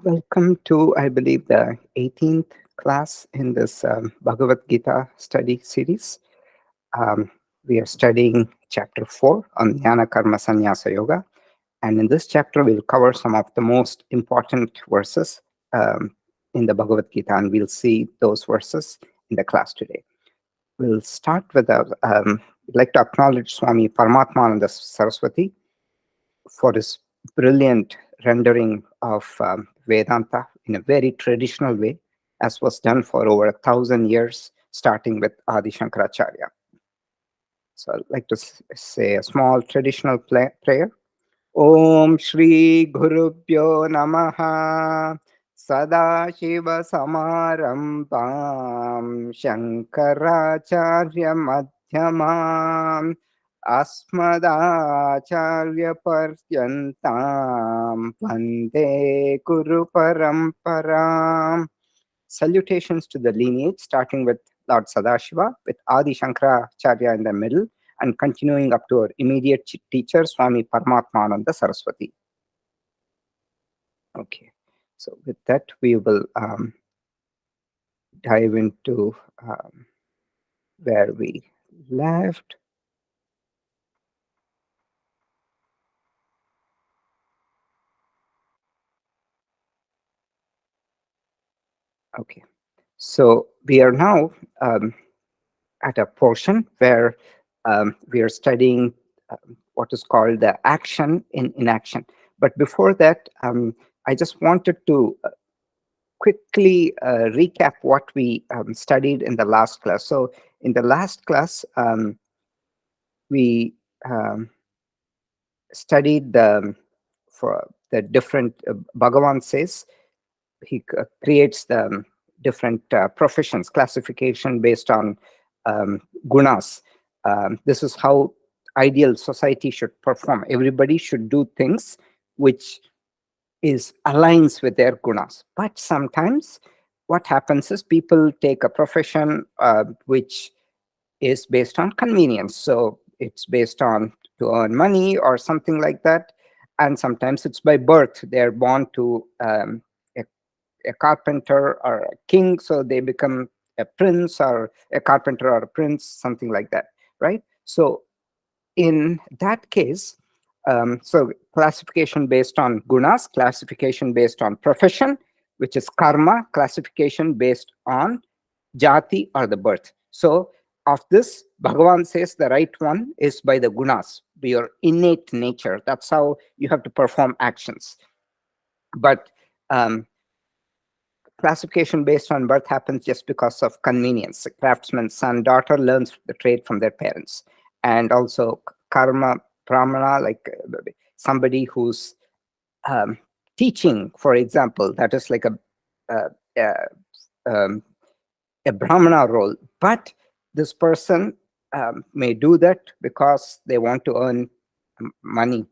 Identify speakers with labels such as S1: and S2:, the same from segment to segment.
S1: Welcome to, I believe, the 18th class in this Bhagavad Gita study series. Um, we are studying chapter 4 on Jnana Karma Sannyasa Yoga. And in this chapter, we'll cover some of the most important verses in the Bhagavad Gita, and we'll see those verses in the class today. We'll start with I'd like to acknowledge Swami Paramatmananda Saraswati for his brilliant rendering of Vedanta in a very traditional way, as was done for over 1,000 years, starting with Adi Shankaracharya. So I'd like to say a small traditional prayer. Om Shri Gurubhyo Namaha Sada Shiva Samarambam Shankaracharya Madhyamam Asmadacharya Paryantam Vande Guru Paramparam. Salutations to the lineage, starting with Lord Sadashiva, with Adi Shankaracharya in the middle, and continuing up to our immediate teacher, Swami Paramatmananda Saraswati. Okay, so with that, we will dive into where we left. Okay, so we are now at a portion where we are studying what is called the action in inaction. But before that, I just wanted to quickly recap what we studied in the last class. So in the last class, we studied for the different, Bhagavan says, he creates the different professions, classification based on gunas. This is how ideal society should perform. Everybody should do things which aligns with their gunas. But sometimes what happens is people take a profession which is based on convenience. So it's based on to earn money or something like that. And sometimes it's by birth. They're born to a carpenter or a king, so they become a prince, or a carpenter or a prince, something like that, right? So in that case, so classification based on gunas, classification based on profession, which is karma, classification based on jati or the birth. So of this, Bhagavan says the right one is by the gunas, by your innate nature. That's how you have to perform actions. But classification based on birth happens just because of convenience. A craftsman's son, daughter learns the trade from their parents. And also karma pramana, like somebody who's teaching, for example, that is like a brahmana role. But this person may do that because they want to earn money,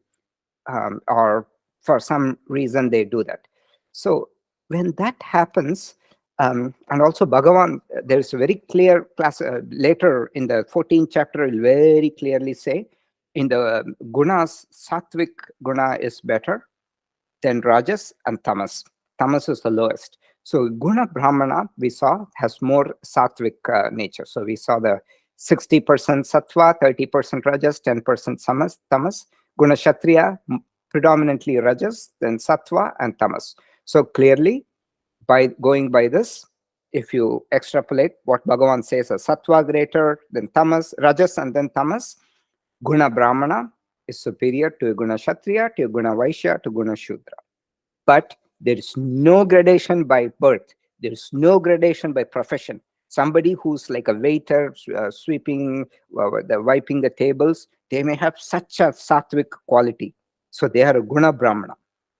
S1: or for some reason they do that. So when that happens, and also Bhagavan, there's a very clear class later in the 14th chapter, will very clearly say in the gunas, sattvic guna is better than rajas and tamas. Tamas is the lowest. So guna brahmana, we saw, has more sattvic nature. So we saw the 60% sattva, 30% rajas, 10% tamas. Guna kshatriya, predominantly rajas, then sattva and tamas. So clearly, by going by this, if you extrapolate what Bhagavan says, a sattva greater than tamas, rajas and then tamas, guna brahmana is superior to guna kshatriya, to guna vaishya, to guna shudra. But there is no gradation by birth. There is no gradation by profession. Somebody who's like a waiter, sweeping, wiping the tables, they may have such a sattvic quality. So they are a guna brahmana,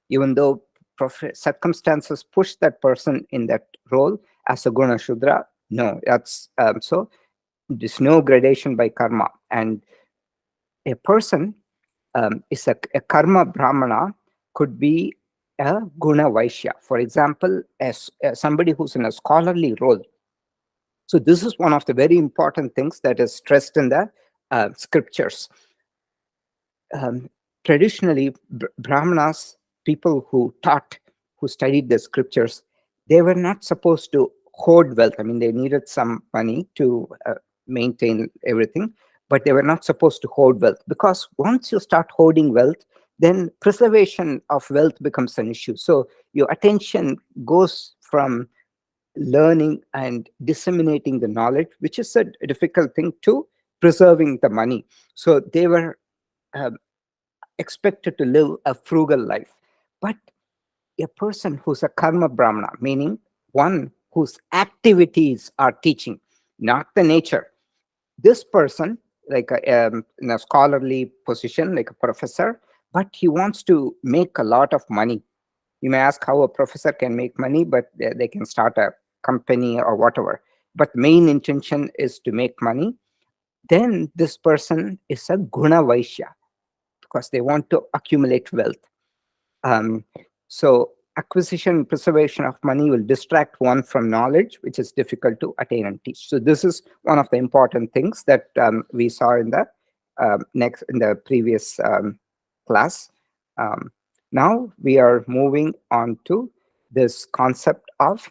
S1: even though circumstances push that person in that role as a guna shudra. No, that's so there's no gradation by karma. And a person is a karma brahmana could be a guna vaishya. For example, as somebody who's in a scholarly role. So this is one of the very important things that is stressed in the scriptures. Traditionally, brahmanas, people who taught who studied the scriptures, they were not supposed to hoard wealth. I mean, they needed some money to maintain everything, but they were not supposed to hoard wealth, because once you start hoarding wealth, then preservation of wealth becomes an issue. So your attention goes from learning and disseminating the knowledge, which is a difficult thing, to preserving the money. So they were uh, expected to live a frugal life. But a person who's a karma brahmana, meaning one whose activities are teaching, not the nature, this person, like in a scholarly position, like a professor, but he wants to make a lot of money. You may ask how a professor can make money, but they can start a company or whatever. But main intention is to make money. Then this person is a guna vaishya, because they want to accumulate wealth. Um, so acquisition and preservation of money will distract one from knowledge, which is difficult to attain and teach. So this is one of the important things that we saw in the previous class. Um, Now we are moving on to this concept of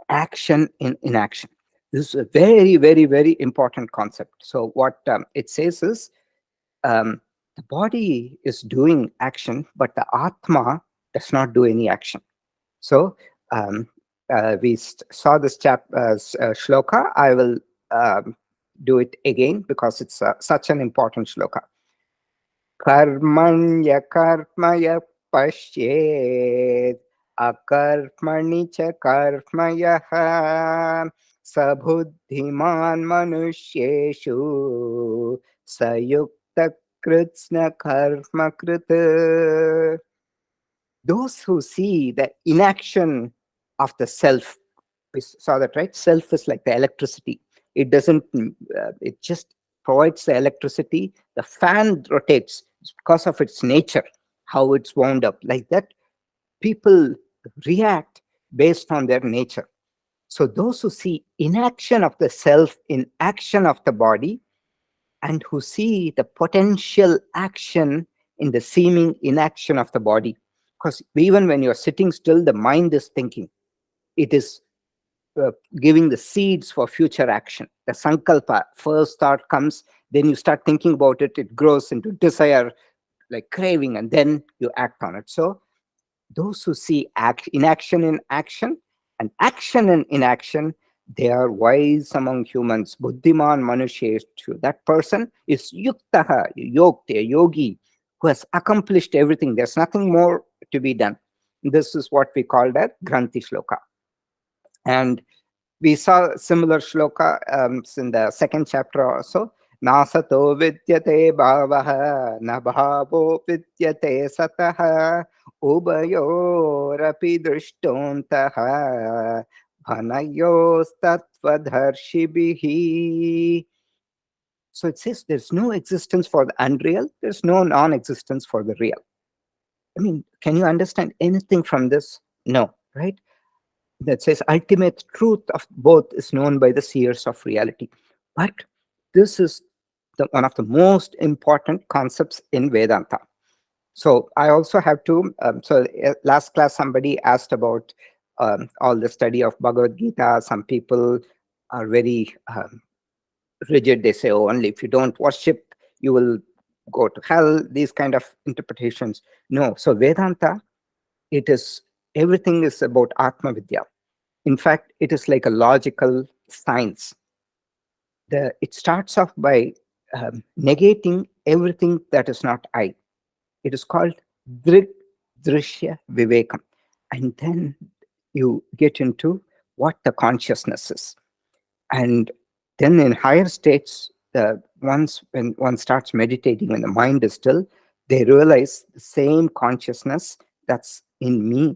S1: action in inaction. This is a very, very, very important concept. So what it says is, um, the body is doing action, but the Atma does not do any action. So um, we saw this shloka. I will do it again because it's such an important shloka. Karmanya karmaya pashyet akarmani cha karmayaha sabudhiman manusyeshu sayukta kritsna karma krita. Those who see the inaction of the self, we saw that, right? Self is like the electricity. It doesn't, it just provides the electricity. The fan rotates because of its nature, how it's wound up. Like that, people react based on their nature. So those who see inaction of the self in action of the body, and who see the potential action in the seeming inaction of the body. Because even when you're sitting still, the mind is thinking. It is giving the seeds for future action. The sankalpa, first thought comes, then you start thinking about it, it grows into desire, like craving, and then you act on it. So those who see inaction in action and action in inaction, they are wise among humans. Buddhiman manusheshu. That person is yuktaha, yokta, a yogi, who has accomplished everything. There's nothing more to be done. This is what we call that Granthi Shloka. And we saw similar shloka in the second chapter also. Nasato vidyate bhavaha na bhavo vidyate sataha ubayorapi drishtontaha bhanayos tattvadharshibihi. So it says there's no existence for the unreal, there's no non-existence for the real. I mean, can you understand anything from this? No, right? That says ultimate truth of both is known by the seers of reality. But this is one of the most important concepts in Vedanta. So I also have to, last class somebody asked about all the study of Bhagavad Gita. Some people are very rigid. They say, oh, only if you don't worship, you will go to hell, these kind of interpretations. No, so Vedanta, everything is about Atma Vidya. In fact, it is like a logical science. It starts off by negating everything that is not I. It is called Drik Drishya Vivekam. And then you get into what the consciousness is. And then in higher states, once when one starts meditating, when the mind is still, they realize the same consciousness that's in me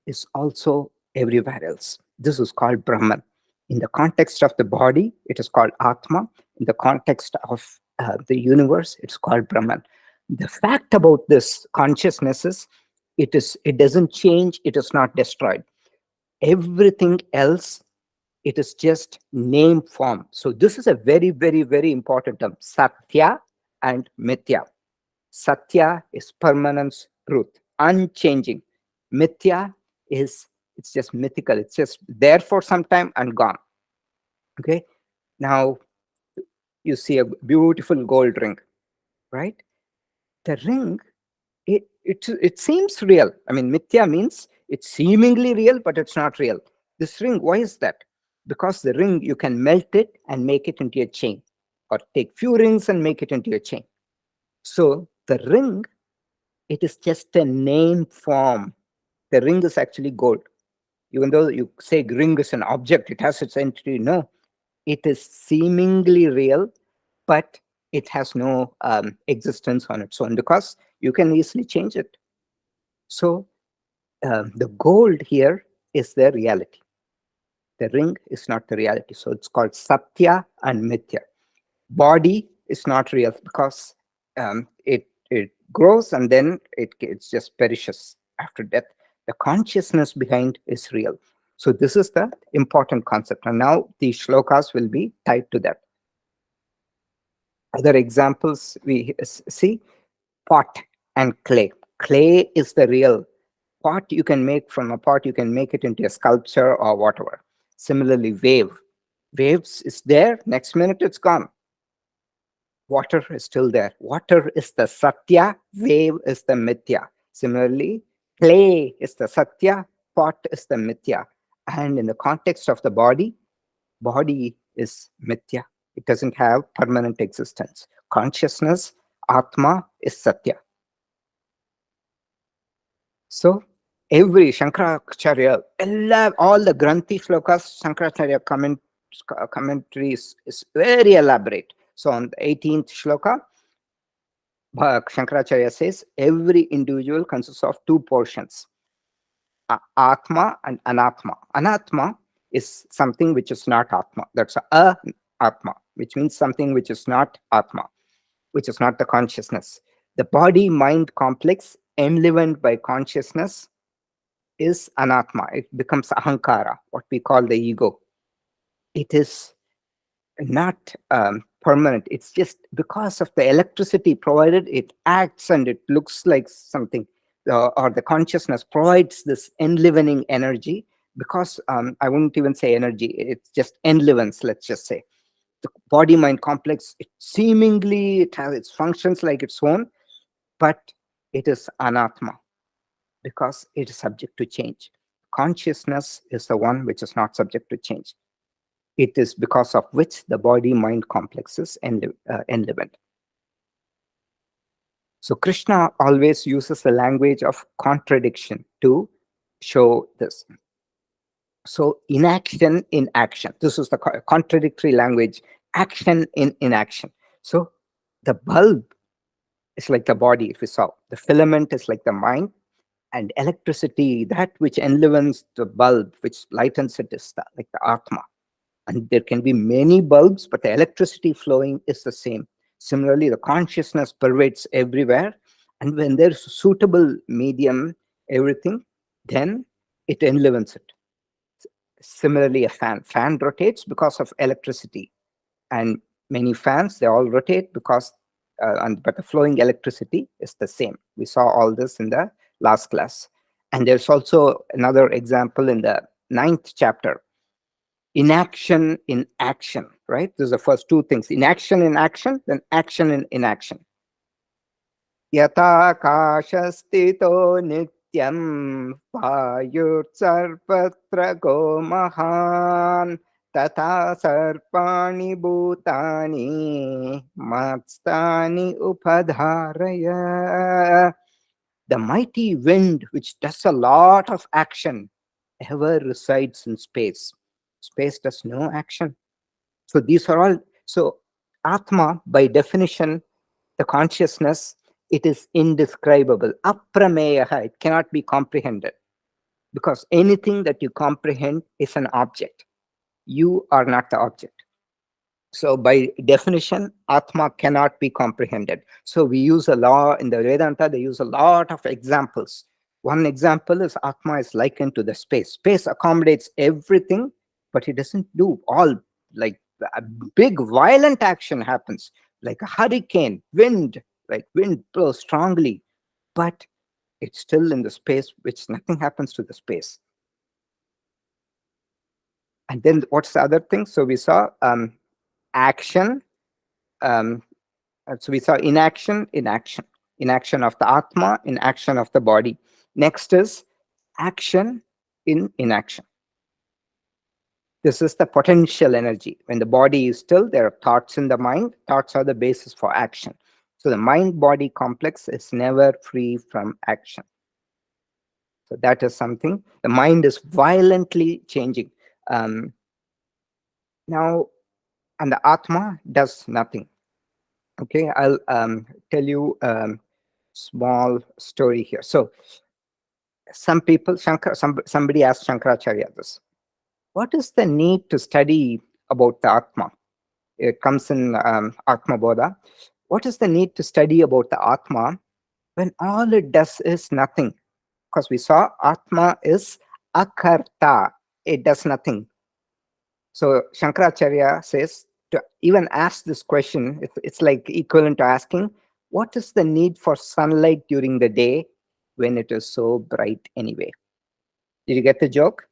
S1: is also everywhere else. This is called Brahman. In the context of the body, it is called Atma. In the context of the universe, it's called Brahman. The fact about this consciousness is, it doesn't change, it is not destroyed. Everything else, it is just name form. So this is a very, very, very important term, Satya and Mithya. Satya is permanence, truth, unchanging. Mithya it's just mythical. It's just there for some time and gone. Okay. Now you see a beautiful gold ring, right? The ring, it seems real. I mean, mithya means it's seemingly real, but it's not real. This ring, why is that? Because the ring, you can melt it and make it into a chain, or take few rings and make it into a chain. So the ring, it is just a name form. The ring is actually gold. Even though you say ring is an object, it has its entity. No, it is seemingly real, but it has no existence on its own, because you can easily change it. So the gold here is the reality. The ring is not the reality. So it's called Satya and Mithya. Body is not real, because it grows and then it just perishes after death. The consciousness behind is real. So this is the important concept. And now the shlokas will be tied to that. Other examples we see: pot and clay. Clay is the real. Pot you can make, from a pot you can make it into a sculpture or whatever. Similarly, waves is there, next minute it's gone. Water is still there. Water is the Satya, wave is the Mithya. Similarly, clay is the Satya, pot is the Mithya. And in the context of the body is Mithya. It doesn't have permanent existence. Consciousness, Atma, is Satya. So every Shankaracharya, all the Granthi Shlokas, Shankaracharya commentaries is very elaborate. So on the 18th Shloka, Shankaracharya says every individual consists of two portions, Atma and Anatma. Anatma is something which is not Atma. That's a Atma, which means something which is not Atma, which is not the consciousness. The body-mind complex enlivened by consciousness is Anatma. It becomes Ahankara, what we call the ego. It is not permanent. It's just because of the electricity provided, it acts and it looks like something, or the consciousness provides this enlivening energy, because I wouldn't even say energy, it's just enlivens, let's just say. The body mind complex, it seemingly it has its functions like its own, but it is anatma, because it is subject to change. Consciousness is the one which is not subject to change. It is because of which the body-mind complex is enlivened. So Krishna always uses the language of contradiction to show this. So inaction in action. This is the contradictory language. Action in inaction. So the bulb is like the body, if we saw. The filament is like the mind. And electricity, that which enlivens the bulb, which lightens it, is like the Atma. And there can be many bulbs, but the electricity flowing is the same. Similarly, the consciousness pervades everywhere. And when there's a suitable medium, everything, then it enlivens it. Similarly, a fan rotates because of electricity. And many fans, they all rotate because, but the flowing electricity is the same. We saw all this in the last class. And there's also another example in the 9th chapter. Inaction in action, right? Those are the first two things. Inaction in action, then action in inaction. Yata kashastito nityam vayur sarvatra go mahan tata sarpani bhutani matstani upadharaya. The mighty wind, which does a lot of action, ever resides in space. Space does no action. So these are all, so Atma, by definition, the consciousness, it is indescribable. Aprameyaha, it cannot be comprehended. Because anything that you comprehend is an object. You are not the object. So by definition, Atma cannot be comprehended. So we use a law in the Vedanta, they use a lot of examples. One example is Atma is likened to the space. Space accommodates everything, but it doesn't do all. Like a big violent action happens, like a hurricane, wind, like wind blows strongly, but It's still in the space, which nothing happens to the space. And then what's the other thing? So we saw action. Um, so we saw inaction, inaction of the Atma, inaction of the body. Next is action in inaction. This is the potential energy. When the body is still, there are thoughts in the mind. Thoughts are the basis for action. So the mind-body complex is never free from action. So that is something. The mind is violently changing. Now, and the Atma does nothing. Okay, I'll tell you small story here. So some people, somebody asked Shankaracharya this. What is the need to study about the Atma? It comes in Atma Bodha. What is the need to study about the Atma when all it does is nothing? Because we saw Atma is akarta. It does nothing. So Shankaracharya says to even ask this question, it's like equivalent to asking, what is the need for sunlight during the day when it is so bright anyway? Did you get the joke?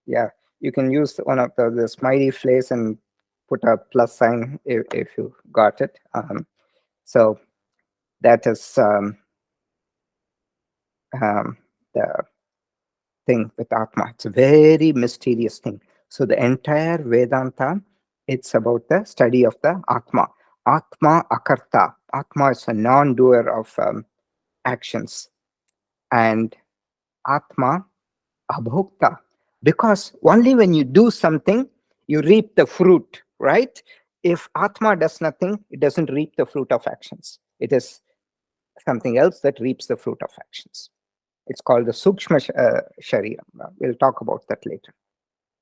S1: Yeah, you can use one of the smiley face and put a plus sign if you got it. So that is the thing with Atma. It's a very mysterious thing. So the entire Vedanta, it's about the study of the Atma. Atma akarta. Atma is a non-doer of actions. And Atma abhokta. Because only when you do something, you reap the fruit, right? If Atma does nothing, it doesn't reap the fruit of actions. It is something else that reaps the fruit of actions. It's called the Sukshma Sharira. We'll talk about that later.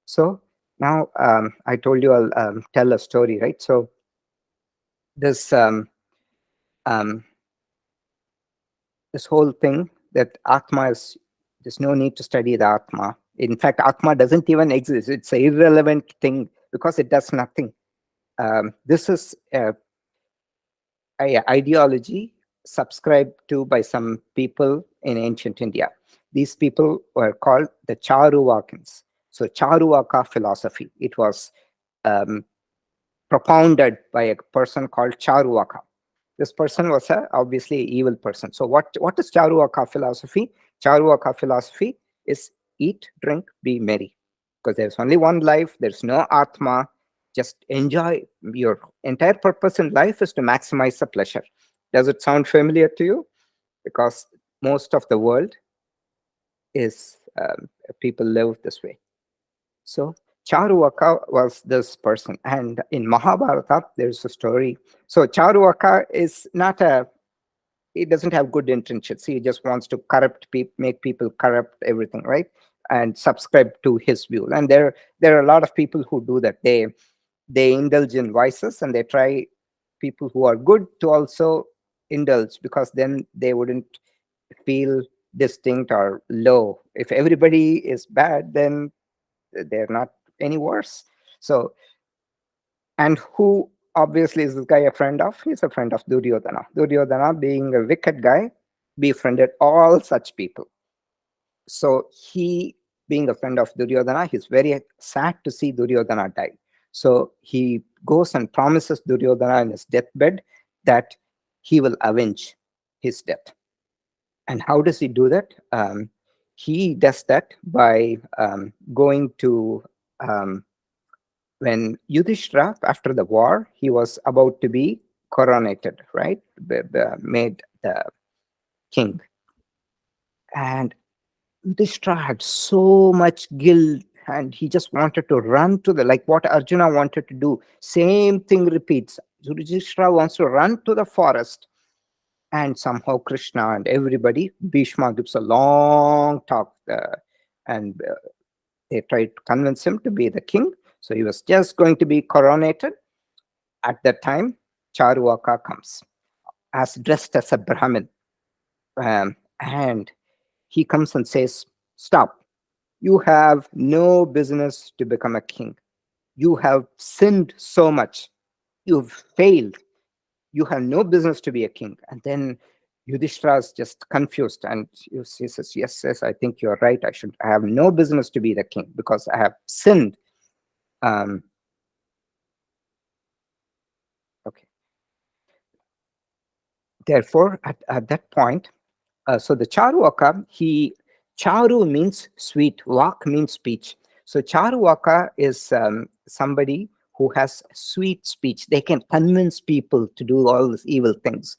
S1: So now I told you I'll tell a story, right? So this this whole thing that Atma is, there's no need to study the Atma. In fact, Atma doesn't even exist. It's an irrelevant thing because it does nothing. This is a ideology subscribed to by some people in ancient India. These people were called the Charuvakins. So Charuvaka philosophy, it was propounded by a person called Charuvaka. This person was obviously an evil person. So what is Charuvaka philosophy? Charuvaka philosophy is eat, drink, be merry. Because there's only one life, there's no Atma. Just enjoy. Your entire purpose in life is to maximize the pleasure. Does it sound familiar to you? Because most of the world is people live this way. So Charuvaka was this person, and in Mahabharata there's a story. So Charuvaka is not he doesn't have good intentions. He just wants to corrupt people, make people corrupt everything, right? And subscribe to his view. And there are a lot of people who do that. They indulge in vices, and they try people who are good to also indulge, because then they wouldn't feel distinct or low. If everybody is bad, then they're not any worse. So, and who obviously is this guy a friend of? He's a friend of Duryodhana. Duryodhana, being a wicked guy, befriended all such people. So he, being a friend of Duryodhana, he's very sad to see Duryodhana die. So he goes and promises Duryodhana in his deathbed that he will avenge his death. And how does he do that? He does that by going to when Yudhishthira, after the war, he was about to be coronated, right? Made the king. And Yudhishthira had so much guilt, and he just wanted to run to like what Arjuna wanted to do. Same thing repeats. Yudhishthira wants to run to the forest, and somehow Krishna and everybody, Bhishma gives a long talk, and they tried to convince him to be the king. So he was just going to be coronated. At that time, Charuvaka comes, as dressed as a Brahmin. And he comes and says, stop. You have no business to become a king. You have sinned so much. You've failed. You have no business to be a king. And then Yudhishthira is just confused, and he says, "Yes, yes, I think you're right. I have no business to be the king because I have sinned." Um, okay. Therefore, at that point, so the Charuvaka, Charu means sweet, Vak means speech. So Charuvaka is somebody who has sweet speech. They can convince people to do all these evil things.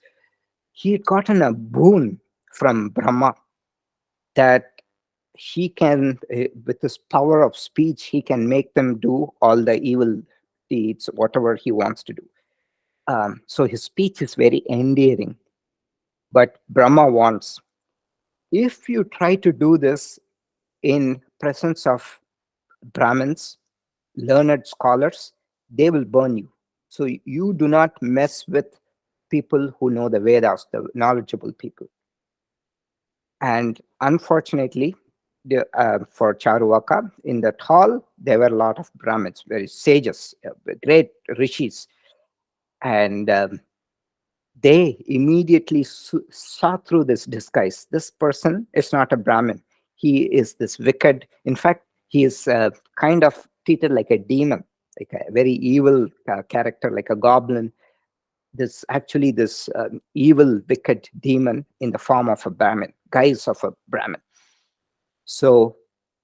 S1: He had gotten a boon from Brahma that he can, with his power of speech, he can make them do all the evil deeds, whatever he wants to do. So his speech is very endearing. But Brahma wants, if you try to do this in presence of Brahmins, learned scholars, they will burn you. So you do not mess with people who know the Vedas, the knowledgeable people. And unfortunately, for Charuvaka, in that hall, there were a lot of Brahmins, very sages, great rishis. And they immediately saw through this disguise. This person is not a Brahmin. He is this wicked. In fact, he is kind of treated like a demon, like a very evil character, like a goblin. This evil, wicked demon in the form of a Brahmin, guise of a Brahmin. So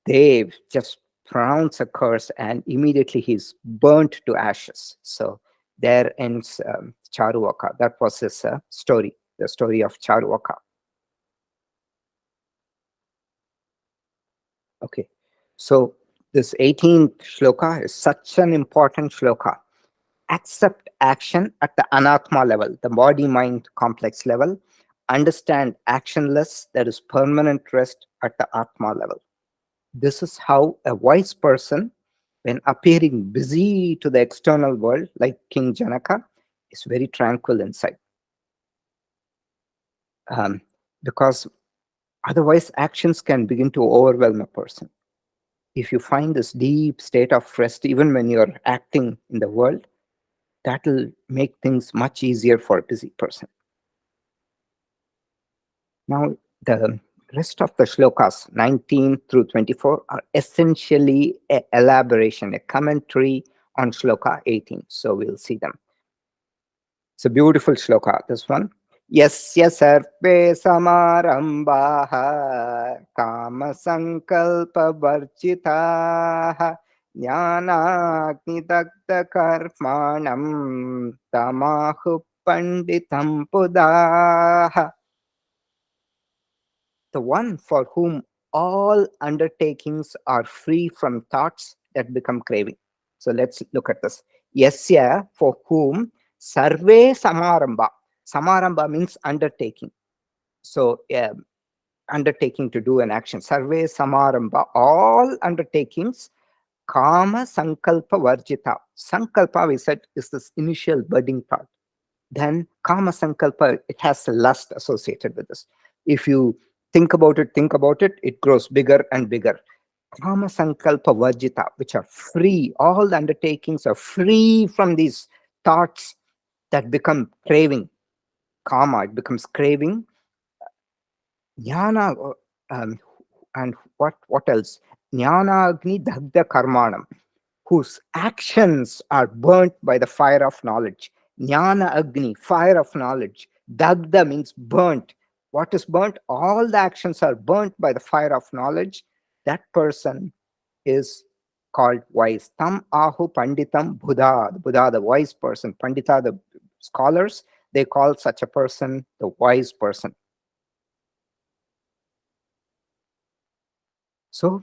S1: they just pronounce a curse, and immediately he's burnt to ashes. So there ends Charuvaka. That was his story, the story of Charuvaka. Okay, so this 18th shloka is such an important shloka. Accept action at the anatma level, the body-mind complex level. Understand actionless, there is permanent rest at the atma level. This is how a wise person, when appearing busy to the external world, like King Janaka, is very tranquil inside. Because otherwise, actions can begin to overwhelm a person. If you find this deep state of rest, even when you're acting in the world, that will make things much easier for a busy person. Now, the rest of the shlokas, 19 through 24, are essentially an elaboration, a commentary on shloka 18. So we'll see them. It's a beautiful shloka, this one. Yasya sarpe samarambaha kama sankalpa varchitaha jnanagni dagda karmanam tamahu panditam pudaha. The one for whom all undertakings are free from thoughts that become craving. So let's look at this. Yasya, for whom sarve samaramba. Samaramba means undertaking. So undertaking to do an action. Sarve samaramba, all undertakings. Kama sankalpa varjita. Sankalpa, we said, is this initial budding part. Then kama sankalpa, it has lust associated with this. If you think about it, it grows bigger and bigger. Kama sankalpa varjita, which are free, all the undertakings are free from these thoughts that become craving. Kama, it becomes craving. Jnana, and what else? Jnana agni dagda karmanam, whose actions are burnt by the fire of knowledge. Jnana agni, fire of knowledge. Dagda means burnt. What is burnt? All the actions are burnt by the fire of knowledge. That person is called wise. Tam ahu panditam Buddha. Buddha, the wise person. Pandita, the scholars, they call such a person the wise person. So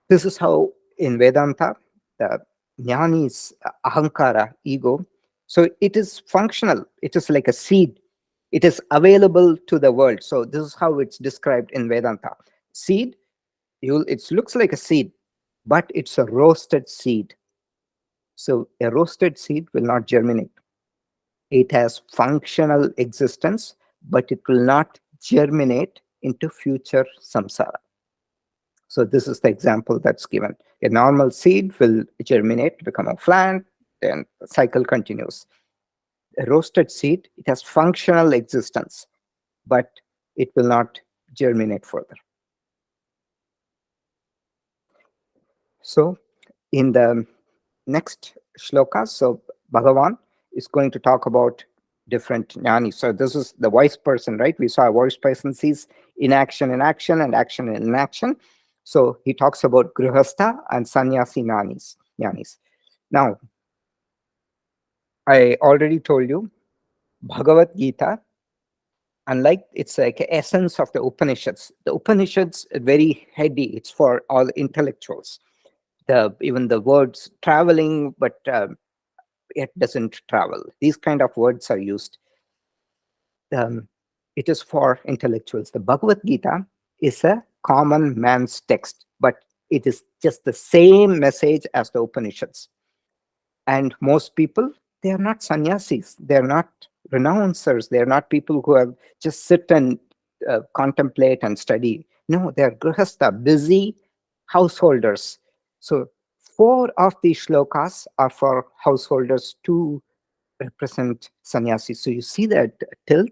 S1: this is how in Vedanta, the jnani is ahankara, ego. So it is functional. It is like a seed. It is available to the world. So this is how it's described in Vedanta. Seed, it looks like a seed, but it's a roasted seed. So a roasted seed will not germinate. It has functional existence, but it will not germinate into future samsara. So this is the example that's given. A normal seed will germinate, become a plant, then the cycle continues. A roasted seed, it has functional existence, but it will not germinate further. So in the next shlokas, so Bhagavan is going to talk about different jnanis. So this is the wise person, right? We saw a wise person sees inaction in action and action in inaction. So he talks about grihastha and sannyasi jnanis. Now, I already told you, Bhagavad Gita, unlike, it's like a essence of the Upanishads. The Upanishads are very heady. It's for all intellectuals. Even the words traveling, but it doesn't travel. These kind of words are used. It is for intellectuals. The Bhagavad Gita is a common man's text, but it is just the same message as the Upanishads. And most people, they are not sannyasis. They're not renouncers. They're not people who have just sit and contemplate and study. No, they're grihastha, busy householders. So 4 of these shlokas are for householders to represent sannyasis. So you see that tilt.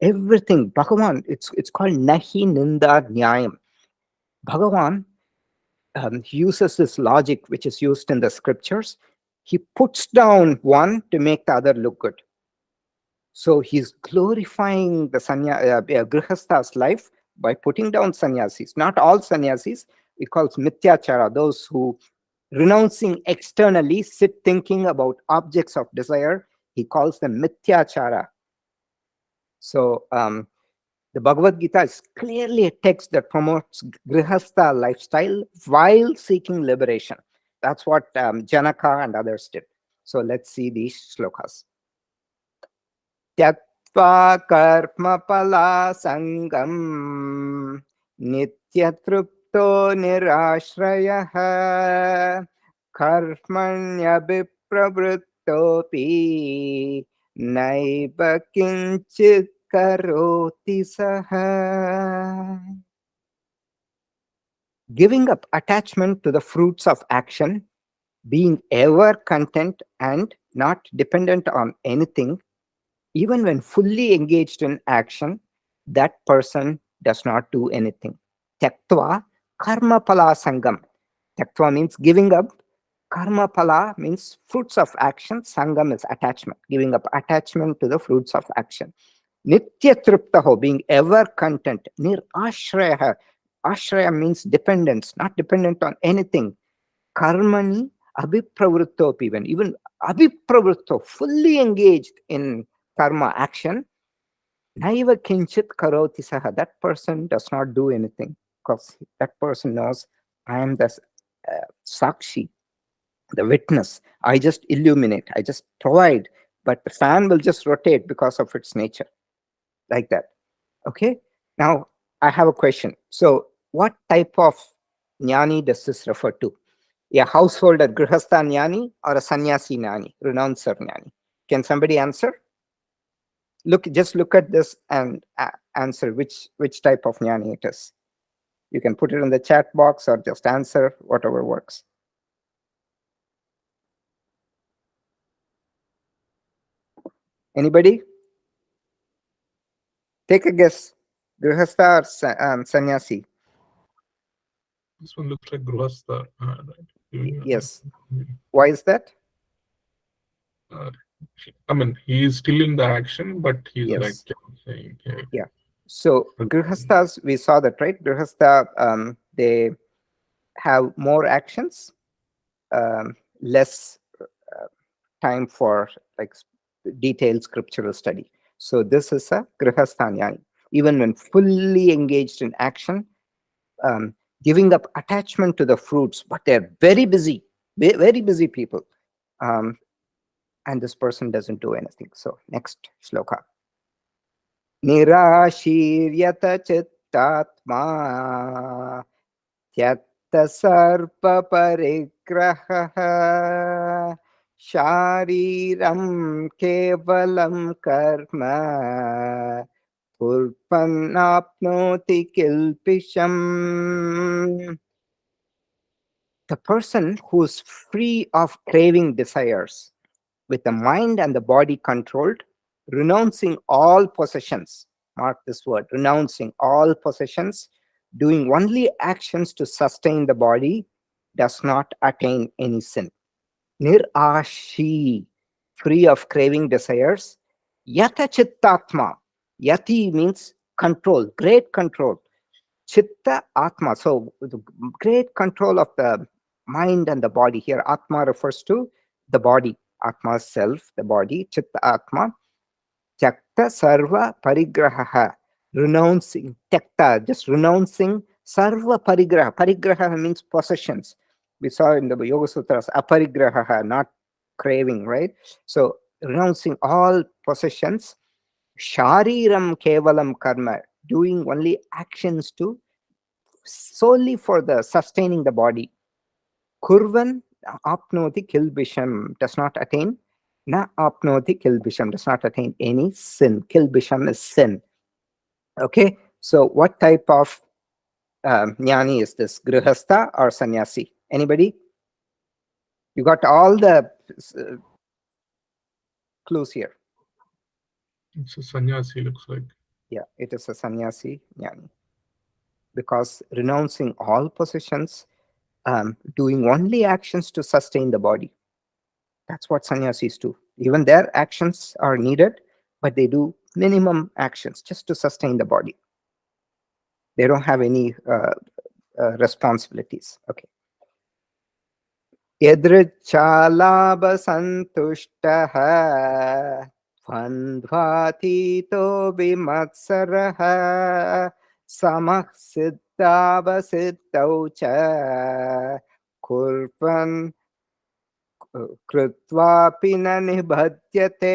S1: Everything, Bhagavan, it's called Nahi Ninda Nyayam. Bhagavan he uses this logic which is used in the scriptures. He puts down one to make the other look good. So he's glorifying the grihastha's life by putting down sannyasis. Not all sannyasis. He calls mityachara, those who renouncing externally, sit thinking about objects of desire. He calls them mityachara. So the Bhagavad Gita is clearly a text that promotes grihastha lifestyle while seeking liberation. That's what Janaka and others did. So let's see these shlokas. Tyaktva karma pala sangam nityatrupto nirashrayah karmanya vipravrittopi naiva kinchit karoti saha. Giving up attachment to the fruits of action, being ever content and not dependent on anything, even when fully engaged in action, that person does not do anything. Tyaktva karma pala sangam. Tyaktva means giving up. Karma pala means fruits of action. Sangam is attachment, giving up attachment to the fruits of action. Nitya triptaho, being ever content. Nir ashraya. Ashraya means dependence, not dependent on anything. Karmani abhipravrittopi, when even abhipravritto, fully engaged in karma action, naiva kinchit karoti saha, that person does not do anything because that person knows I am the sakshi, the witness. I just illuminate, I just provide, but the fan will just rotate because of its nature, like that. Okay, now I have a question. So what type of jnani does this refer to? A householder, grihastha jnani, or a sannyasi jnani, renouncer jnani? Can somebody answer? Just look at this and answer which type of jnani it is. You can put it in the chat box or just answer, whatever works. Anybody? Take a guess. Grihastha or sannyasi?
S2: This one looks like grihastha.
S1: Yes. Why is that?
S2: I mean, he is still in the action, but he's
S1: Yes.
S2: like saying, okay.
S1: Yeah. So grihasthas, we saw that, right? Grihastha, they have more actions, less time for like detailed scriptural study. So this is a grihastha jnani. Even when fully engaged in action, giving up attachment to the fruits, but they're very busy, very busy people. And this person doesn't do anything. So next shloka. Nirashiryata chittatma tyatta sarpa parigraha shariram kevalam karma purpannapnoti kilpisham. The person who's free of craving desires, with the mind and the body controlled, renouncing all possessions, mark this word, renouncing all possessions, doing only actions to sustain the body, does not attain any sin. Nirashi, free of craving desires. Yata chittatma. Yati means control, great control. Chitta Atma. So the great control of the mind and the body. Here, Atma refers to the body. Atma self, the body. Chitta Atma. Tyakta Sarva Parigraha. Renouncing. Tyakta, just renouncing. Sarva Parigraha. Parigraha means possessions. We saw in the Yoga Sutras, Aparigraha, not craving, right? So renouncing all possessions. Shariram Kevalam Karma. Doing only actions to solely for the sustaining the body. Kurvan apnoti kilbisham, does not attain. Na apnoti kilbisham, does not attain any sin. Kilbisham is sin. Okay, so what type of jnani is this? Grihastha or sannyasi? Anybody? You got all the clues here.
S2: It's a sannyasi, looks like.
S1: Yeah, it is a sannyasi jnani. Because renouncing all possessions, doing only actions to sustain the body. That's what sannyasis do. Even their actions are needed, but they do minimum actions just to sustain the body. They don't have any responsibilities. Okay. Yadrichalabha santushtaha Vandvatito vimatsaraha Samah siddhava siddhaucha Kurvan Krutvapi na nibhadyate.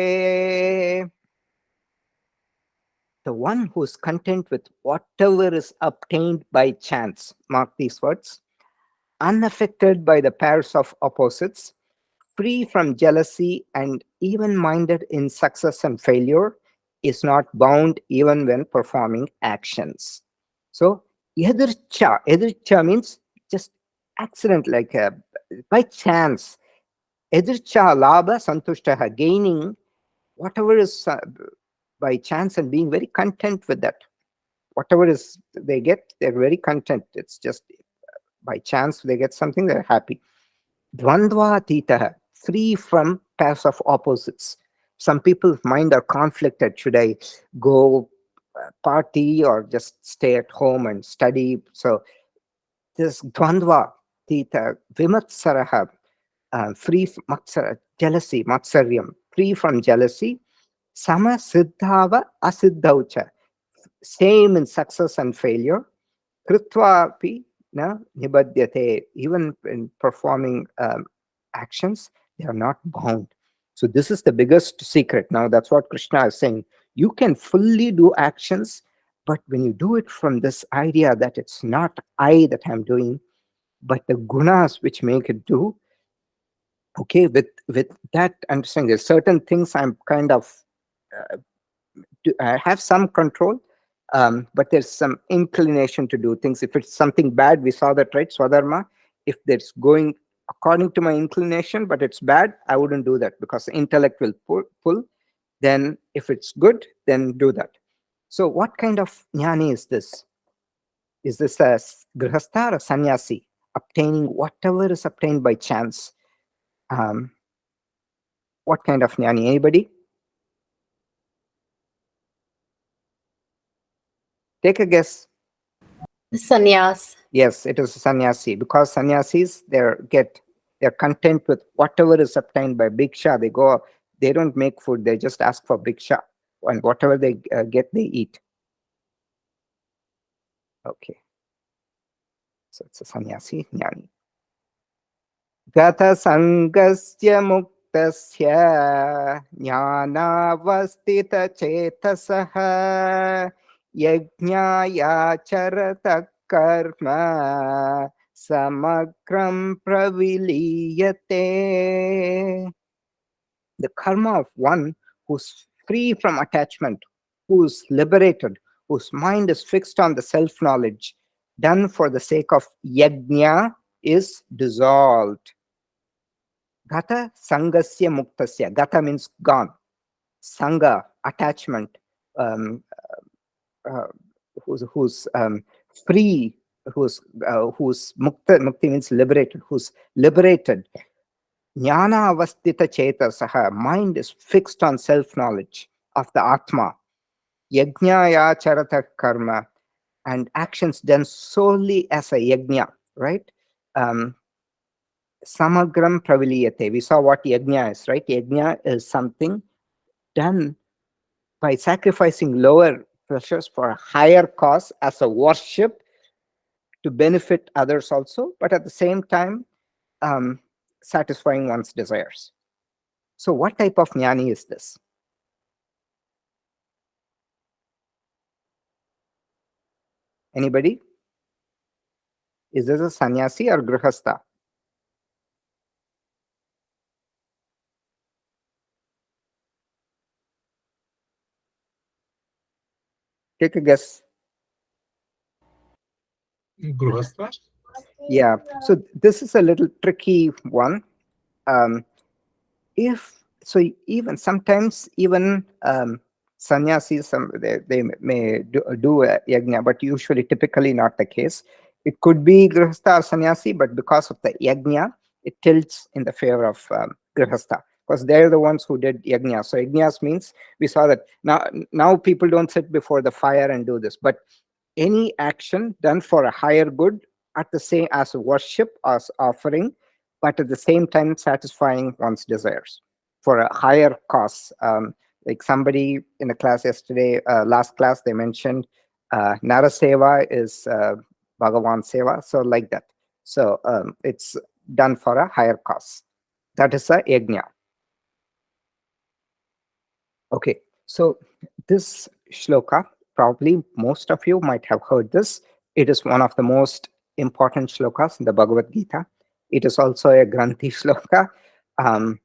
S1: The one who is content with whatever is obtained by chance, mark these words, unaffected by the pairs of opposites, free from jealousy and even-minded in success and failure, is not bound even when performing actions. So, edircha means just accident, like by chance. Edircha labha santushtaha, gaining whatever is by chance and being very content with that. Whatever is they get, they're very content. It's just by chance they get something, they're happy. Dvandva atitaha, free from pairs of opposites. Some people's mind are conflicted. Should I go party or just stay at home and study? So this dvandva atita, vimatsaraha, free from jealousy, matsaryam, free from jealousy. Sama siddhava asiddhaucha, same in success and failure. Kritvapi na nibhadyate, even in performing actions, they are not bound. So this is the biggest secret. Now that's what Krishna is saying. You can fully do actions, but when you do it from this idea that it's not I that I'm doing, but the gunas which make it do, okay, with that understanding, there's certain things I'm kind of I have some control, but there's some inclination to do things. If it's something bad, we saw that, right? Swadharma. If it's going according to my inclination, but it's bad, I wouldn't do that because the intellect will pull. Then if it's good, then do that. So what kind of jnani is this? Is this a grihastha or a sannyasi? Obtaining whatever is obtained by chance. What kind of jnani? Anybody? Take a guess.
S3: Sannyas.
S1: Yes, it is a sannyasi, because sannyasis they're content with whatever is obtained by bhiksha. They don't make food, they just ask for bhiksha, and whatever they get, they eat. Okay, so it's a sannyasi jnani. Gata sangasya muktasya jnanavastita chetasaha yajnaya charata karma samagram praviliyate. The karma of one who's free from attachment, who's liberated, whose mind is fixed on the self-knowledge, done for the sake of yajna, is dissolved. Gata sangasya muktasya. Gata means gone. Sangha, attachment. uh, who's free, who's mukti means liberated, who's liberated. Jnana avastita chetasaha, mind is fixed on self-knowledge of the Atma. Yajnaya charata karma, and actions done solely as a yajna, right? Um, Samagram praviliyate. We saw what yajna is, right? Yajna is something done by sacrificing lower pleasures for a higher cause as a worship to benefit others also, but at the same time, um, satisfying one's desires. So what type of jnani is this? Anybody? Is this a sannyasi or grihastha? Take a guess.
S2: Grihastha?
S1: Yeah. So this is a little tricky one. Um, if so, even sometimes even sannyasis, they may do a yajna, but usually typically not the case. It could be grihastha or sannyasi, but because of the yajna, it tilts in the favor of grihastha, because they're the ones who did yajna. So yajnas means, we saw that now people don't sit before the fire and do this, but any action done for a higher good, at the same as worship, as offering, but at the same time satisfying one's desires for a higher cause. Like somebody in the class yesterday, last class, they mentioned Nara Seva is Bhagavan Seva, so like that. So it's done for a higher cause. That is a yajna. Okay, so this shloka, probably most of you might have heard this. It is one of the most important shlokas in the Bhagavad Gita. It is also a Granthi shloka. Um,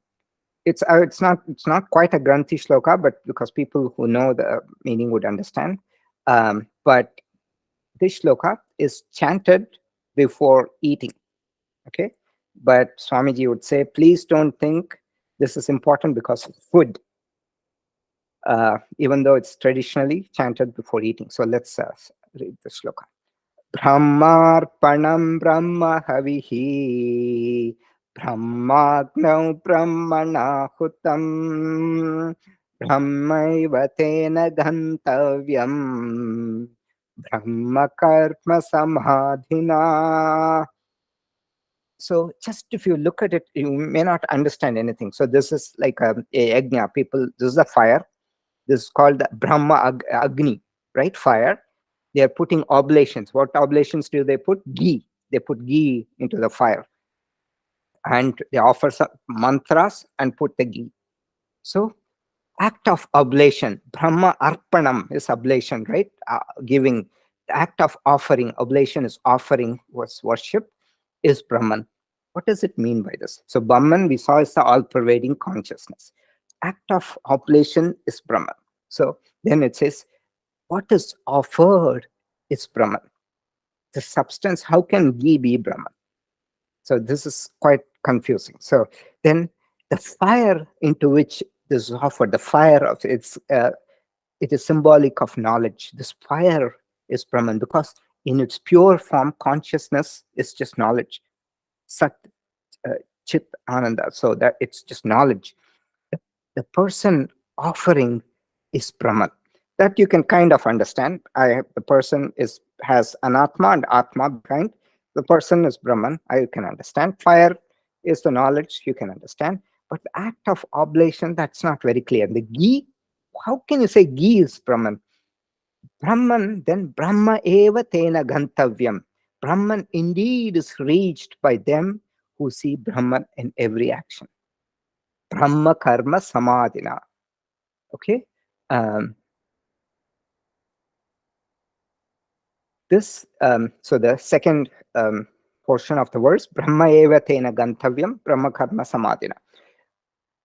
S1: it's not quite a Granthi shloka, but because people who know the meaning would understand. But this shloka is chanted before eating. Okay, but Swamiji would say, please don't think this is important because of food. Even though it's traditionally chanted before eating. So let's read the shloka. Brahmarpanam Brahma Havihi Brahmagnau Brahmanahutam Brahmaiva Tena Gantavyam Brahma Karma Samadhina. So just if you look at it, you may not understand anything. So this is like a yajna. People, this is a fire. This is called the Brahma Agni, right? Fire. They are putting oblations. What oblations do they put? Ghee. They put ghee into the fire. And they offer some mantras and put the ghee. So act of oblation, Brahma Arpanam is oblation, right? Giving. The act of offering, oblation is offering, was worship, is Brahman. What does it mean by this? So Brahman, we saw, is the all-pervading consciousness. Act of oblation is Brahman. So then it says, what is offered is Brahman. The substance, how can ghee be Brahman? So this is quite confusing. So then the fire into which this is offered, the fire of it is symbolic of knowledge. This fire is Brahman because in its pure form, consciousness is just knowledge. Sat, Chit, Ananda. So that it's just knowledge. The person offering is Brahman. That you can kind of understand. The person has an Atma and Atma behind. The person is Brahman. I can understand. Fire is the knowledge. You can understand. But the act of oblation, that's not very clear. The ghee, how can you say ghee is Brahman? Brahman, then Brahma eva tena gantavyam. Brahman indeed is reached by them who see Brahman in every action. Brahma karma samadhina. Okay. So the second portion of the verse, Brahma eva tena gantavyam, Brahma karma samadhina.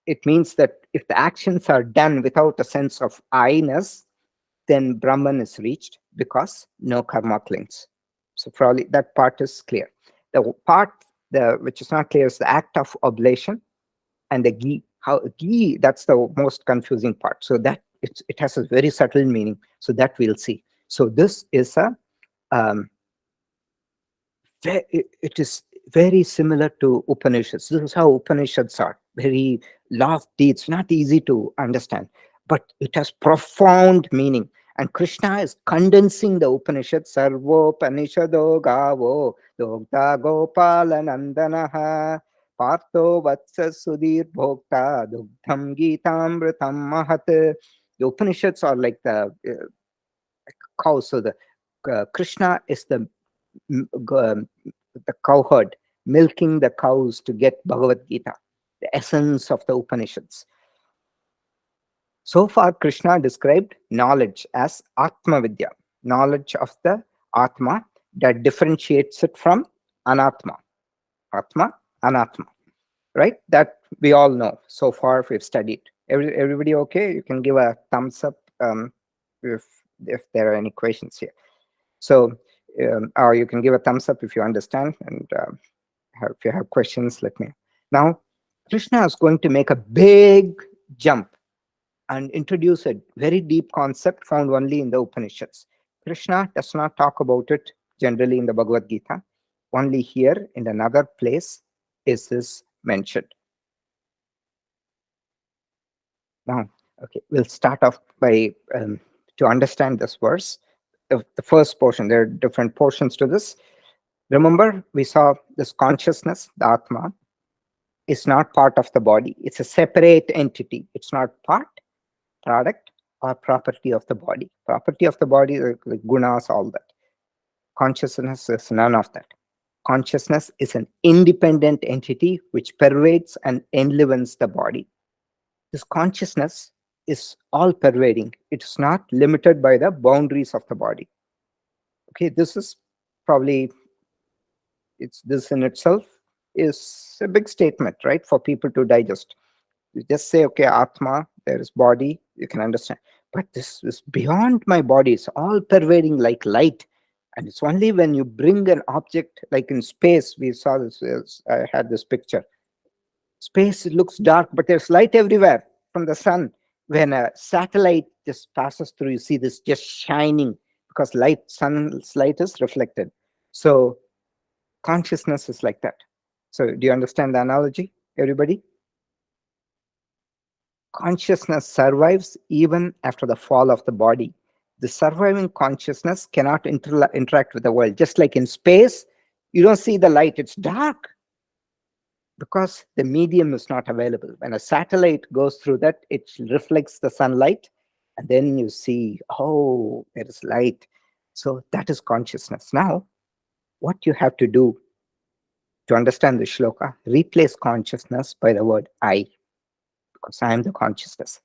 S1: It means that if the actions are done without a sense of I-ness, then Brahman is reached because no karma clings. So probably that part is clear. The part which is not clear is the act of oblation and the ghee. How ghee, that's the most confusing part. So that it has a very subtle meaning. So that we'll see. So this is a it is very similar to Upanishads. This is how Upanishads are. Very lofty. It's not easy to understand, but it has profound meaning. And Krishna is condensing the Upanishad. Sarvopanishado gavo dogda gopala nandanaha partho vatsa sudhir bhokta dugdham gitamritam mahat. The Upanishads are like the cows. So the Krishna is the cowherd milking the cows to get Bhagavad Gita, the essence of the Upanishads. So far, Krishna described knowledge as Atma Vidya, knowledge of the Atma that differentiates it from Anatma. Atma, Anatma, right? That we all know. So far, we've studied. Everybody okay? You can give a thumbs up if there are any questions here. So, or you can give a thumbs up if you understand, and if you have questions, let me know. Now, Krishna is going to make a big jump and introduce a very deep concept found only in the Upanishads. Krishna does not talk about it generally in the Bhagavad Gita. Only here in another place is this mentioned. Now, okay, we'll start off by, to understand this verse, the first portion. There are different portions to this. Remember, we saw this consciousness, the Atma, is not part of the body. It's a separate entity. It's not part, product, or property of the body. Property of the body, like gunas, all that. Consciousness is none of that. Consciousness is an independent entity which pervades and enlivens the body. This consciousness is all pervading. It's not limited by the boundaries of the body. Okay, this is probably, this in itself is a big statement, right, for people to digest. You just say, okay, Atma, there is body, you can understand. But this is beyond my body. It's all pervading like light. And it's only when you bring an object, like in space, we saw this, I had this picture. Space, it looks dark, but there's light everywhere from the sun. When a satellite just passes through, you see this just shining because sun's light is reflected. So consciousness is like that. So do you understand the analogy, everybody? Consciousness survives even after the fall of the body. The surviving consciousness cannot interact with the world. Just like in space, you don't see the light, it's dark because the medium is not available. When a satellite goes through that, it reflects the sunlight, and then you see, oh, there is light. So that is consciousness. Now, what you have to do to understand the shloka, replace consciousness by the word I, because I am the consciousness.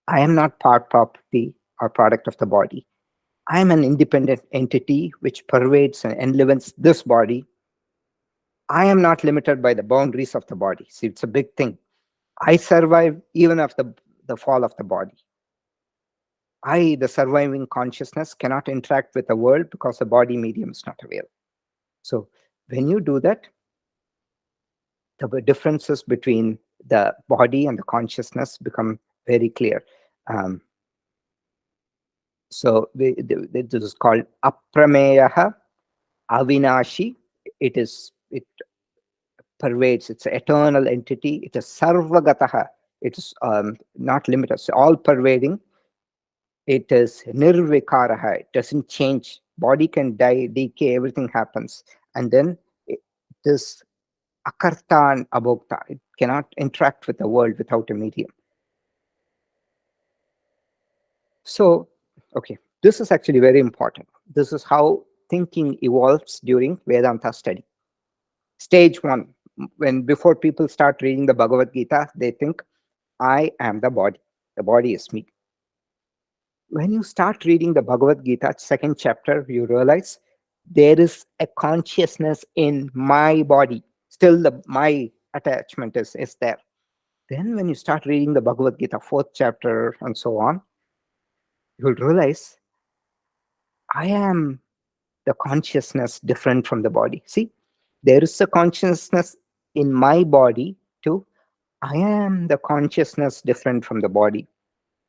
S1: I am not part, property, or product of the body. I am an independent entity which pervades and enlivens this body. I am not limited by the boundaries of the body. See, it's a big thing. I survive even after the fall of the body. I, the surviving consciousness, cannot interact with the world because the body medium is not available. So when you do that, the differences between the body and the consciousnness become very clear. So this is called aprameyaha avinashi. It pervades. It's an eternal entity. It is sarvagataha. It is not limited. It's all pervading. It is nirvikaraha. It doesn't change. Body can die, decay, everything happens. And then this akarta and abhokta. It cannot interact with the world without a medium. So, okay, this is actually very important. This is how thinking evolves during Vedanta study. Stage one, before people start reading the Bhagavad Gita, they think, I am the body. The body is me. When you start reading the Bhagavad Gita, second chapter, you realize there is a consciousness in my body. Still, my attachment is there. Then when you start reading the Bhagavad Gita, fourth chapter, and so on, you'll realize I am the consciousness different from the body. See, there is a consciousness in my body too. I am the consciousness different from the body.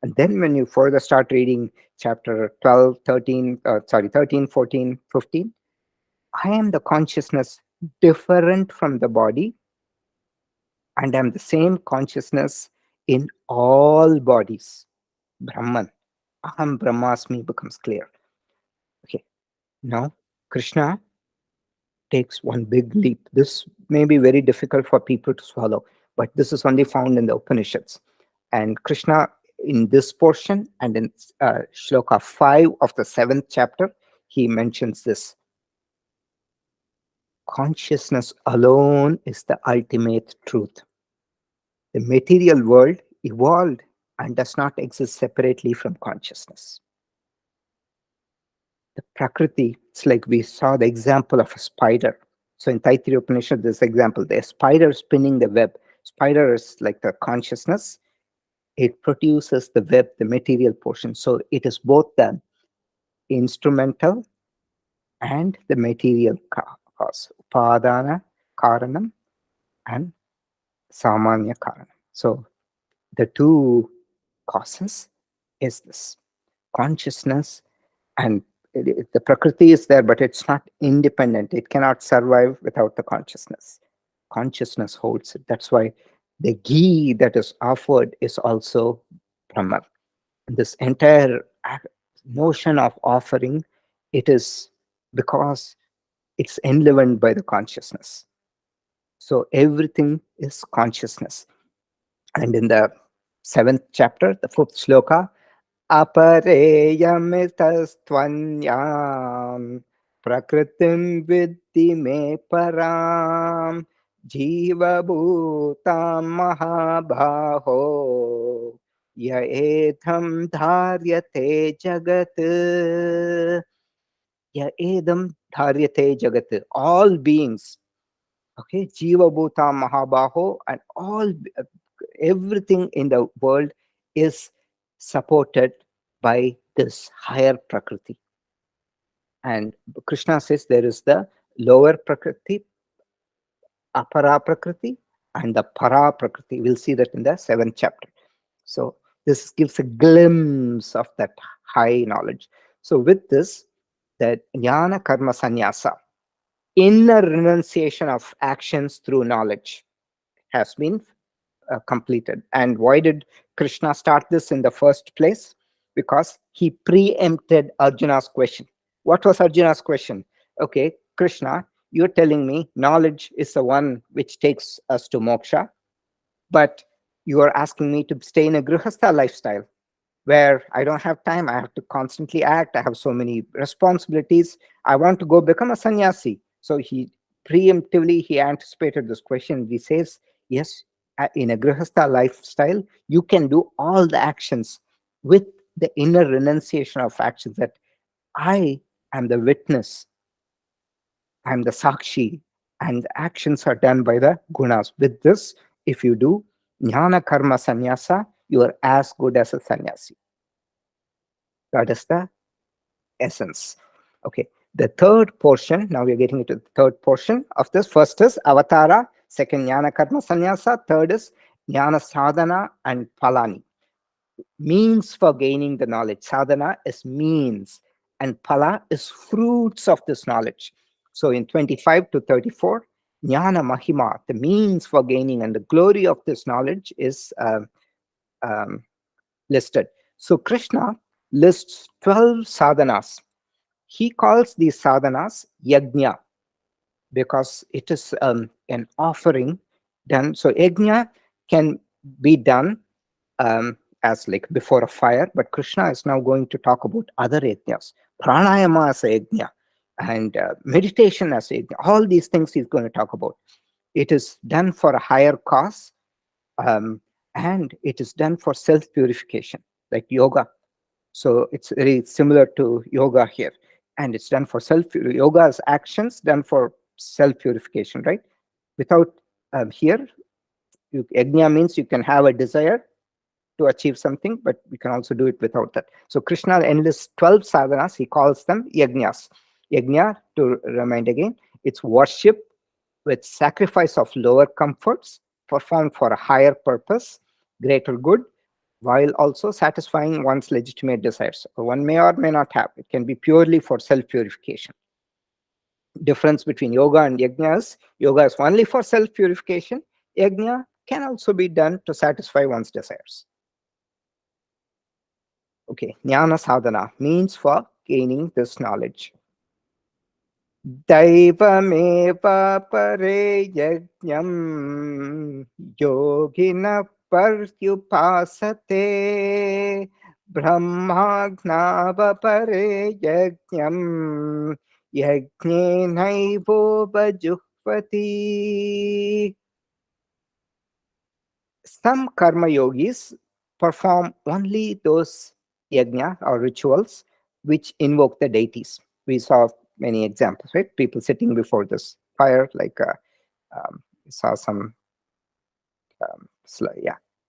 S1: And then when you further start reading chapter 12, 13, 14, 15, I am the consciousness different from the body, and I'm the same consciousness in all bodies. Brahman. Aham Brahmasmi becomes clear. Okay. Now, Krishna takes one big leap. This may be very difficult for people to swallow, but this is only found in the Upanishads. And Krishna, in this portion and in Shloka 5 of the 7th chapter, he mentions this. Consciousness alone is the ultimate truth. The material world evolved and does not exist separately from consciousness. The Prakriti, it's like we saw the example of a spider. So in Taittiriya Upanishad, this example, the spider spinning the web. Spider is like the consciousness. It produces the web, the material portion. So it is both the instrumental and the material cause. Upadana Karanam and Samanya Karanam. So the two causes is this consciousness, and the Prakriti is there, but it's not independent. It cannot survive without the consciousness. Consciousness holds it. That's why the ghee that is offered is also Brahman. This entire notion of offering, it is because it's enlivened by the consciousness. So everything is consciousness. And in the 7th chapter, the 4th shloka, apareyamitastvanyam prakritim viddhi me param jiva bhutam mahabhaho ya edham dharyate jagat. Ya edham dharyate jagat. All beings, okay, jiva bhutam mahabhaho, and all everything in the world is supported by this higher Prakriti. And Krishna says there is the lower Prakriti, Apara Prakriti, and the Para Prakriti. We'll see that in the 7th chapter. So this gives a glimpse of that high knowledge. So with this, the Jnana Karma Sannyasa, inner renunciation of actions through knowledge, has been completed. And why did Krishna start this in the first place? Because he preempted Arjuna's question. What was Arjuna's question? Okay, Krishna, you're telling me knowledge is the one which takes us to moksha, but you are asking me to stay in a grihastha lifestyle where I don't have time. I have to constantly act. I have so many responsibilities. I want to go become a sannyasi. So he preemptively, he anticipated this question. He says, yes, in a grihastha lifestyle, you can do all the actions with the inner renunciation of actions, that I am the witness, I'm the sakshi, and the actions are done by the gunas. With this, if you do jnana karma sannyasa, you are as good as a sannyasi. That is the essence. Okay. The third portion, now we are getting into the third portion of this. First is avatara, second jnana karma sannyasa, third is jnana sadhana and palani. Means for gaining the knowledge. Sadhana is means, and pala is fruits of this knowledge. So in 25 to 34, jnana mahima, the means for gaining and the glory of this knowledge, is listed. So Krishna lists 12 sadhanas. He calls these sadhanas yajna because it is an offering done. So yajna can be done as like before a fire, but Krishna is now going to talk about other yajnas. Pranayama as a yajna, and meditation as a yajna. All these things he's going to talk about. It is done for a higher cause, and it is done for self-purification, like yoga. So it's very similar to yoga here. And it's done for yoga's actions done for self-purification, right? Without here, yajna means you can have a desire to achieve something, but we can also do it without that. So Krishna enlists 12 sadhanas. He calls them yajnas. Yajna, to remind again, it's worship with sacrifice of lower comforts performed for a higher purpose, greater good, while also satisfying one's legitimate desires. One may or may not have. It can be purely for self-purification. Difference between yoga and yajna is yoga is only for self-purification. Yajna can also be done to satisfy one's desires. Okay, jnana sadhana means for gaining this knowledge. Daivameva pare yajnam yogina paryupasate brahmagnava pare yajnam yajnenaivo vajuhvati. Some karma yogis perform only those yajna or rituals which invoke the deities. We saw many examples, right? People sitting before this fire, like we saw some,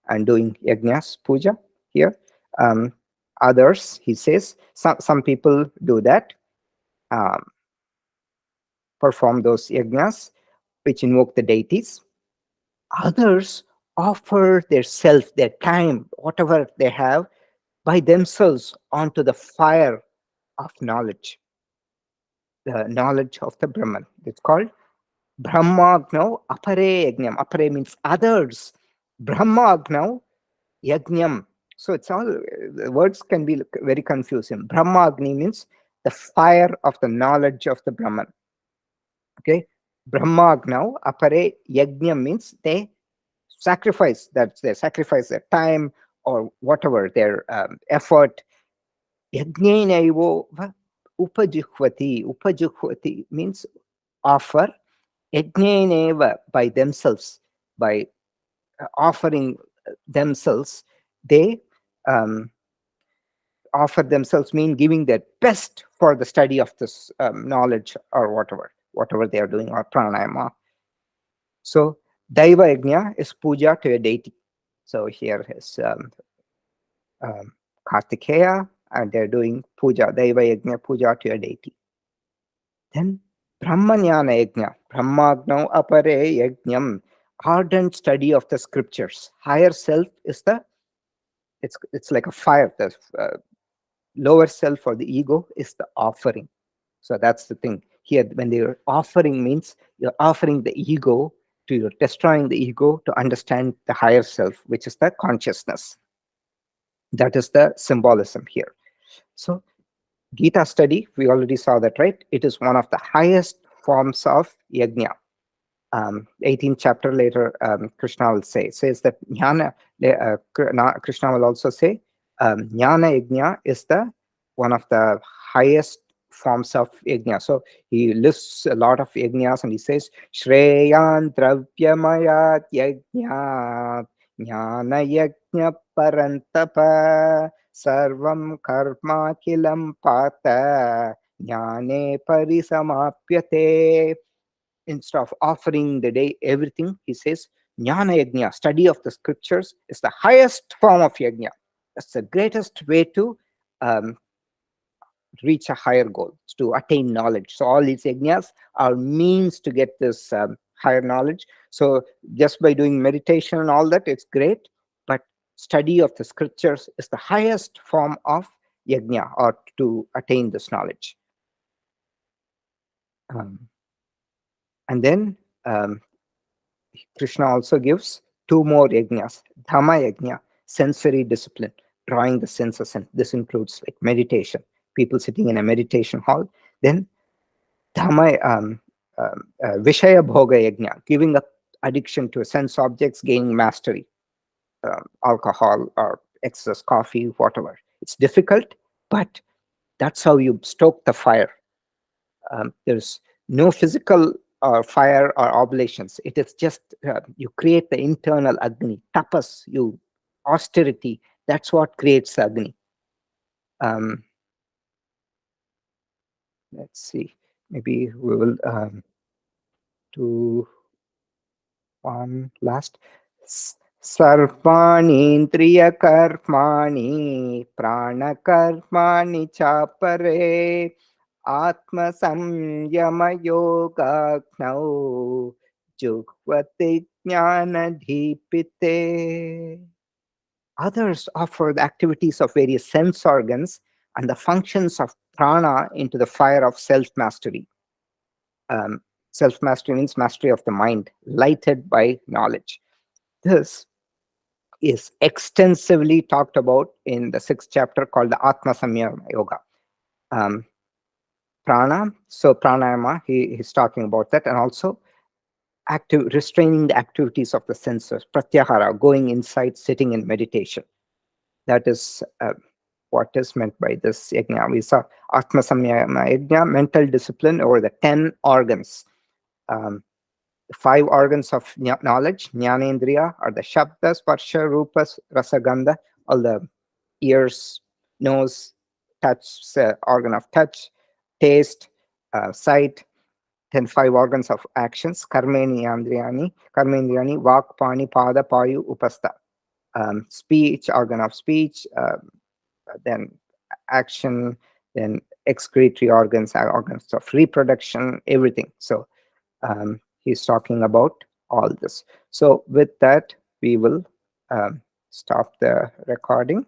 S1: and doing yajnas, puja here. Others, he says, some people do that, perform those yajnas which invoke the deities. Others offer their self, their time, whatever they have, by themselves onto the fire of knowledge, the knowledge of the Brahman. It's called Brahmagnav apare yajnam. Apare means others. Brahmagnav yajnam. So it's all, the words can be very confusing. Brahmagni means the fire of the knowledge of the Brahman. Okay. Brahmagnav apare yajnam means they sacrifice, that they sacrifice their time or whatever, their effort. Yajnenaivo upajuhvati. Upajuhvati means offer. Yajneneva, by themselves, by offering themselves, they offer themselves, mean giving their best for the study of this knowledge or whatever they are doing, or pranayama. So Daiva Yajna is puja to a deity. So here is Kartikeya, and they're doing puja, Daiva Yajna, puja to a deity. Then Brahmanyana Yajna, Brahmagnav apare yajnam, ardent study of the scriptures. Higher self is it's like a fire. The lower self or the ego is the offering. So that's the thing here. When they're offering, means you're offering the ego, you're destroying the ego to understand the higher self, which is the consciousness. That is the symbolism here. So Gita study, we already saw that, right? It is one of the highest forms of yajna. 18th chapter later, Krishna will says that jnana, Krishna will also say, jnana yajna is the one of the highest forms of yajna. So he lists a lot of yajnas, and he says, Shreyan dravyamayat yajna jnana yajna parantapa sarvam karma kilam pata jnane parisamapyate. Instead of offering the day everything, he says jnana yajna, study of the scriptures, is the highest form of yajna. That's the greatest way to reach a higher goal, to attain knowledge. So all these yajnas are means to get this higher knowledge. So just by doing meditation and all that, it's great, but study of the scriptures is the highest form of yajna, or to attain this knowledge. And then Krishna also gives two more yajnas. Dhamma yajna, sensory discipline, drawing the senses, and this includes like meditation, people sitting in a meditation hall. Then Dhamma Vishaya Bhoga yajna, giving up addiction to sense objects, gaining mastery, alcohol or excess coffee, whatever. It's difficult, but that's how you stoke the fire. There's no physical fire or oblations. It is just you create the internal agni, tapas, austerity. That's what creates agni. Let's see. Maybe we will do one last. Sarvanindriya karmani prana karmani chapare atma samyama yogagnau juhvati jnana dhipite. Others offer the activities of various sense organs and the functions of prana into the fire of self-mastery. Self-mastery means mastery of the mind, lighted by knowledge. This is extensively talked about in the 6th chapter called the Atma Samyama Yoga. Prana, so pranayama, he's talking about that, and also restraining the activities of the senses, pratyahara, going inside, sitting in meditation. That is what is meant by this yajna. We saw Atma Samyama Yajna, mental discipline over the 10 organs. 5 organs of knowledge, jnanendriya, are the shabda, sparsha, rupa, rasa, gandha, all the ears, nose, touch, organ of touch, taste, sight. Then 5 organs of actions, karmendriyani, vak, pani, pada, payu, upastha. Speech, organ of speech, then action, then excretory organs, organs of reproduction, everything. So he's talking about all this. So with that, we will stop the recording.